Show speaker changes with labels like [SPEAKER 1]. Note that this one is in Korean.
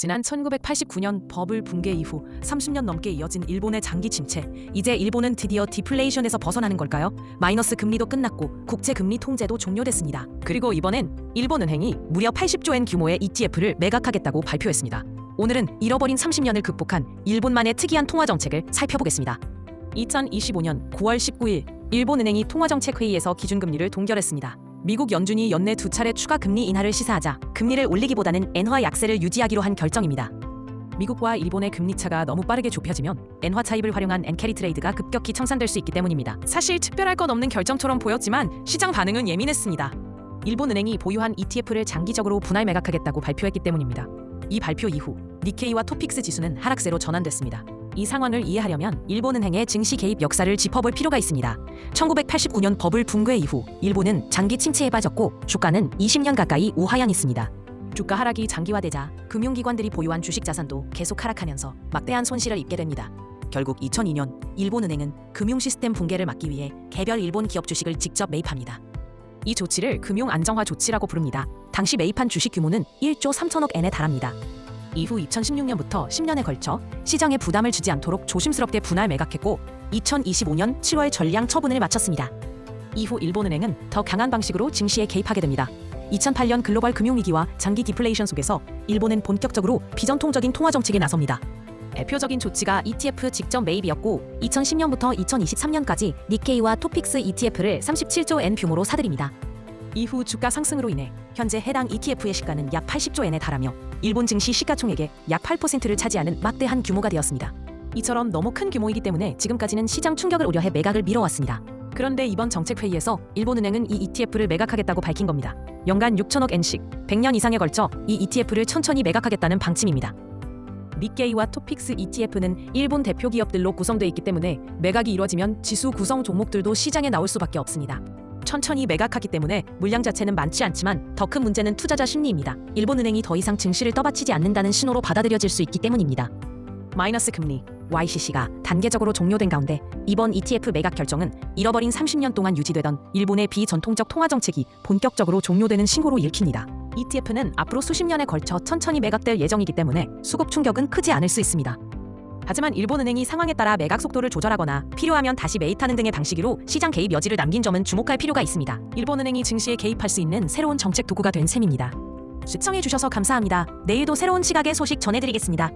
[SPEAKER 1] 지난 1989년 버블 붕괴 이후 30년 넘게 이어진 일본의 장기 침체. 이제 일본은 드디어 디플레이션에서 벗어나는 걸까요? 마이너스 금리도 끝났고 국채 금리 통제도 종료됐습니다. 그리고 이번엔 일본은행이 무려 80조 엔 규모의 ETF를 매각하겠다고 발표했습니다. 오늘은 잃어버린 30년을 극복한 일본만의 특이한 통화 정책을 살펴보겠습니다. 2025년 9월 19일 일본은행이 통화정책회의에서 기준금리를 동결했습니다. 미국 연준이 연내 2차례 추가 금리 인하를 시사하자 금리를 올리기보다는 엔화 약세를 유지하기로 한 결정입니다. 미국과 일본의 금리 차가 너무 빠르게 좁혀지면 엔화 차입을 활용한 엔캐리 트레이드가 급격히 청산될 수 있기 때문입니다. 사실 특별할 것 없는 결정처럼 보였지만 시장 반응은 예민했습니다. 일본은행이 보유한 ETF를 장기적으로 분할 매각하겠다고 발표했기 때문입니다. 이 발표 이후 니케이와 토픽스 지수는 하락세로 전환됐습니다. 이 상황을 이해하려면 일본은행의 증시 개입 역사를 짚어볼 필요가 있습니다. 1989년 버블 붕괴 이후 일본은 장기 침체에 빠졌고 주가는 20년 가까이 우하향했습니다. 주가 하락이 장기화되자 금융기관들이 보유한 주식 자산도 계속 하락하면서 막대한 손실을 입게 됩니다. 결국 2002년 일본은행은 금융 시스템 붕괴를 막기 위해 개별 일본 기업 주식을 직접 매입합니다. 이 조치를 금융 안정화 조치라고 부릅니다. 당시 매입한 주식 규모는 1조 3천억 엔에 달합니다. 이후 2016년부터 10년에 걸쳐 시장에 부담을 주지 않도록 조심스럽게 분할 매각했고 2025년 7월 전량 처분을 마쳤습니다. 이후 일본은행은 더 강한 방식으로 증시에 개입하게 됩니다. 2008년 글로벌 금융위기와 장기 디플레이션 속에서 일본은 본격적으로 비전통적인 통화정책에 나섭니다. 대표적인 조치가 ETF 직접 매입이었고 2010년부터 2023년까지 니케이와 토픽스 ETF를 37조 엔 규모로 사들입니다. 이후 주가 상승으로 인해 현재 해당 ETF의 시가는 약 80조 엔에 달하며 일본 증시 시가총액의 약 8%를 차지하는 막대한 규모가 되었습니다. 이처럼 너무 큰 규모이기 때문에 지금까지는 시장 충격을 우려해 매각을 미뤄왔습니다. 그런데 이번 정책회의에서 일본은행은 이 ETF를 매각하겠다고 밝힌 겁니다. 연간 6천억 엔씩 100년 이상에 걸쳐 이 ETF를 천천히 매각하겠다는 방침입니다. 니케이와 토픽스 ETF는 일본 대표 기업들로 구성되어 있기 때문에 매각이 이뤄지면 지수 구성 종목들도 시장에 나올 수밖에 없습니다. 천천히 매각하기 때문에 물량 자체는 많지 않지만 더 큰 문제는 투자자 심리입니다. 일본은행이 더 이상 증시를 떠받치지 않는다는 신호로 받아들여질 수 있기 때문입니다. 마이너스 금리 YCC가 단계적으로 종료된 가운데 이번 ETF 매각 결정은 잃어버린 30년 동안 유지되던 일본의 비전통적 통화 정책이 본격적으로 종료되는 신호로 읽힙니다. ETF는 앞으로 수십 년에 걸쳐 천천히 매각될 예정이기 때문에 수급 충격은 크지 않을 수 있습니다. 하지만 일본은행이 상황에 따라 매각 속도를 조절하거나 필요하면 다시 매입하는 등의 방식으로 시장 개입 여지를 남긴 점은 주목할 필요가 있습니다. 일본은행이 증시에 개입할 수 있는 새로운 정책 도구가 된 셈입니다. 시청해주셔서 감사합니다. 내일도 새로운 시각의 소식 전해드리겠습니다.